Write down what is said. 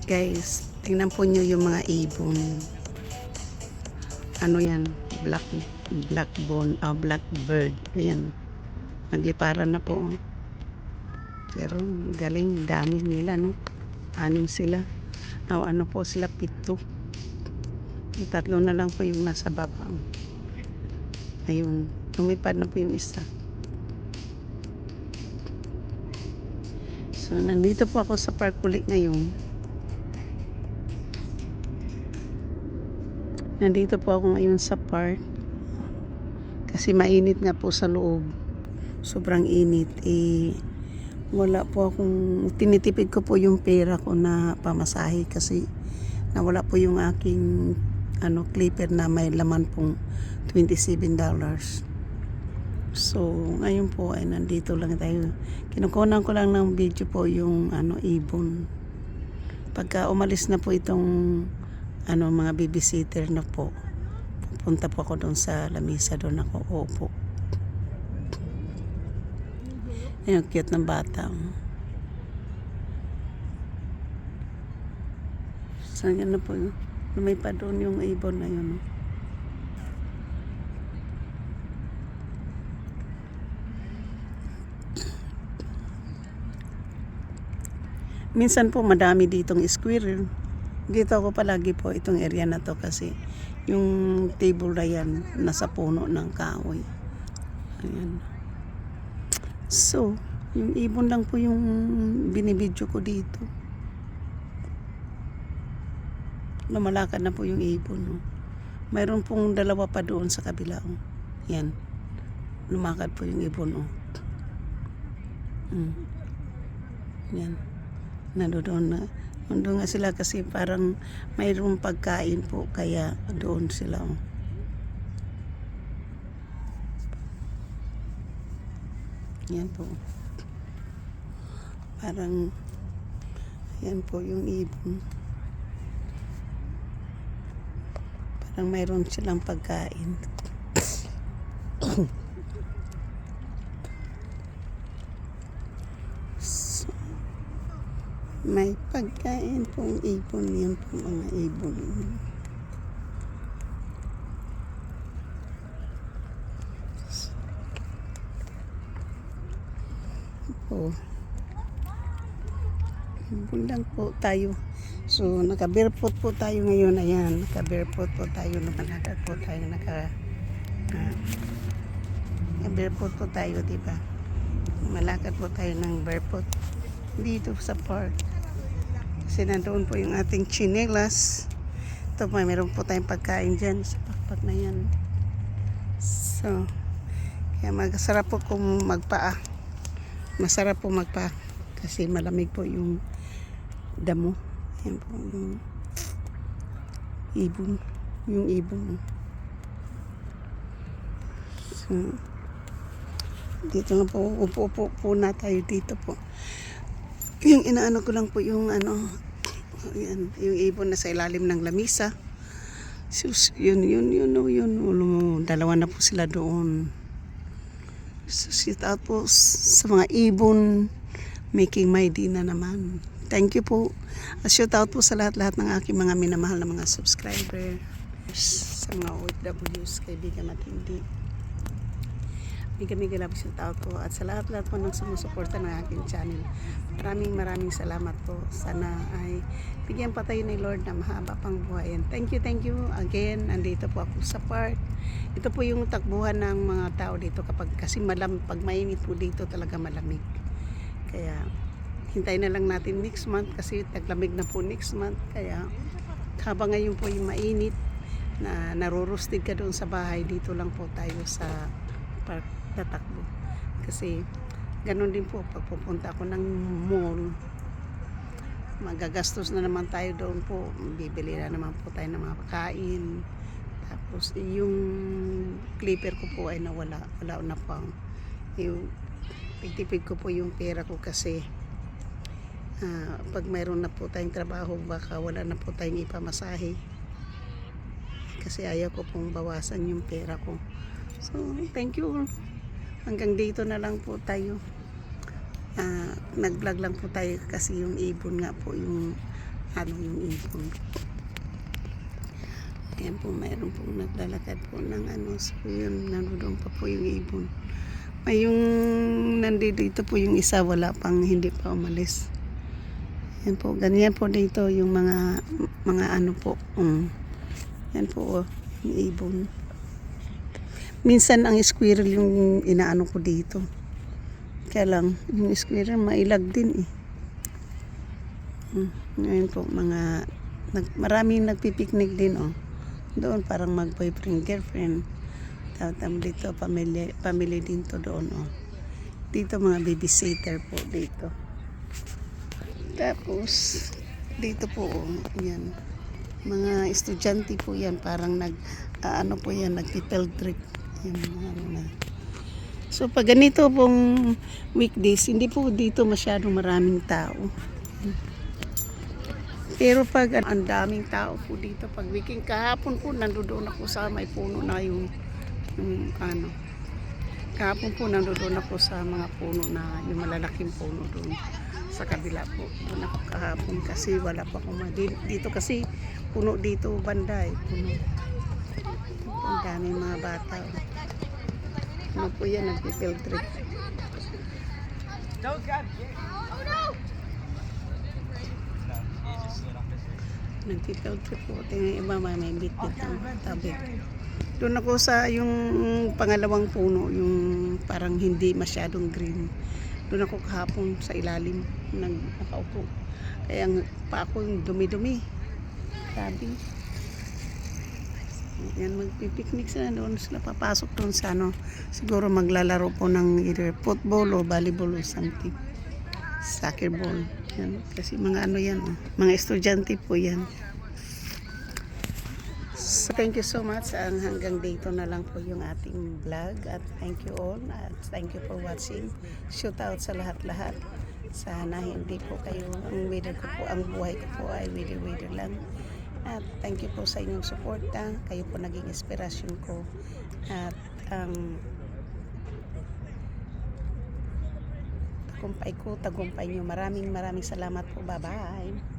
Guys, tingnan po nyo yung mga ibon. Ano yan? Blackbird. Ayan. Nagliparan na po. Pero galing, dami nila, no? 6 sila. Ano po sila, 7. Yung 3 na lang po yung nasa baba. Ayun, lumipad na po yung isa. So, nandito po ako sa park ulit ngayon. Nandito po ako ngayon sa park. Kasi mainit nga po sa loob. Sobrang init. Wala po akong, tinitipid ko po yung pera ko na pamasahe kasi nawala po yung aking clipper na may laman pong $27. So, ngayon po ay nandito lang tayo. Kinukunan ko lang ng video po yung ibon. Pagka umalis na po itong mga babysitter na po, pupunta po ako doon sa lamisa, doon ako uupo. Ayun, cute ng bata. So, yan na po yun. May pa doon yung ibon na yun. Minsan po madami ditong squirrel. Dito ako palagi po itong area na to kasi yung table na yan nasa puno ng kahoy. Ayan. So, yung ibon lang po yung binibidyo ko dito. Lumalakad na po yung ibon. No? Mayroon pong 2 pa doon sa kabila. Oh. Yan. Lumakad po yung ibon. Oh. Yan. Nandun nga sila kasi parang mayroong pagkain po kaya doon sila. Oh. Yan po. Parang yan po yung ibon. Parang mayroon silang pagkain. So, may pagkain pong ibon. Yan po mga ibon. Ibon lang po tayo. So, naka-barefoot po tayo ngayon. Ayan, naka-barefoot po tayo. Lumalakad po tayo. Barefoot po tayo, diba? Malakad po tayo ng barefoot dito sa park. Kasi nandoon po yung ating chinelas. Ito po, meron po tayong pagkain dyan sa pakpak na yan. So, kaya masarap po kung magpaa. Masarap po magpaa. Kasi malamig po yung damo. Yan po yung ibon. Yung ibon. So, dito lang po, upo na tayo dito po. Yung inaano ko lang po yung yan, yung ibon na sa ilalim ng lamisa. Sus, yun. 2 na po sila doon. So, shout out po sa mga ibon making my day na naman. Thank you po. Shout out po sa lahat ng aking mga minamahal na mga subscriber. Sa mga OFWs, kaibigan matindi. May galap shout out po. At sa lahat po ng sumusuporta ng aking channel. Maraming salamat po. Sana ay bigyan pa tayo ni Lord na mahaba pang buhay. And thank you again. Andito po ako sa park. Ito po yung takbuhan ng mga tao dito kasi pag mainit po dito talaga malamig. Kaya hintayin na lang natin next month kasi taglamig na po next month. Kaya habang ngayon po yung mainit na narurustig ka doon sa bahay, dito lang po tayo sa park tatakbo. Kasi ganun din po pag pupunta ako ng mall, magagastos na naman tayo doon po. Bibili na naman po tayo ng mga pagkain. Tapos yung clipper ko po ay nawala. Wala na po. Yung pigtipid ko po yung pera ko kasi pag mayroon na po tayong trabaho baka wala na po tayong ipamasahe. Kasi ayaw ko pong bawasan yung pera ko. So, thank you. Hanggang dito na lang po tayo. Nag-vlog lang po tayo kasi yung ibon nga po yung yung ibon. Ayan po, mayroon pong naglalakad po ng so yun, nanonood pa po yung ibon. May yung nandito po yung isa, wala pang, hindi pa umalis. Ayan po, ganyan po dito yung mga po. Yan po, yung ibon. Minsan ang squirrel yung inaano ko dito. Kaya lang, yung squirrel mailag din eh. Ngayon po, maraming nagpipiknik din doon parang mag-boyfriend, girlfriend. Tapos dito, family din to doon Dito mga babysitter po dito. Tapos, dito po yan. Mga estudyante po yan, parang nag-field trip. Yan, na. So, pag ganito pong weekdays, hindi po dito masyadong maraming tao. Pero pag ang daming tao po dito, pag weekend, kahapon po, nandoon ako sa may puno na yung kahapon po nandoon ako sa mga puno na yung malalaking puno doon sa kabila po. Doon ako kahapon kasi wala pa akong dito kasi puno dito banda puno. Ang daming mga bata. Ano po yan, nag-field trip. Nag-field trip po. Tingnan iba may bit-bit ng tabi. Doon ako sa yung pangalawang puno, yung parang hindi masyadong green. Doon ako kahapon sa ilalim nakaupo. Kaya pa ako yung dumi-dumi. Sabi. Yan, magpipiknik sila doon. Sila papasok doon sa siguro maglalaro po ng either football o volleyball o something. Soccer ball. Yan. Kasi mga yan. Mga estudyante po yan. So, thank you so much. Hanggang dito na lang po yung ating vlog. At thank you all. At thank you for watching. Shout out sa lahat-lahat. Sana hindi po kayo, ang buhay ko po ay wither lang. At thank you po sa inyong suporta. Kayo po naging inspirasyon ko. At tagumpay nyo. Maraming salamat po. Bye-bye.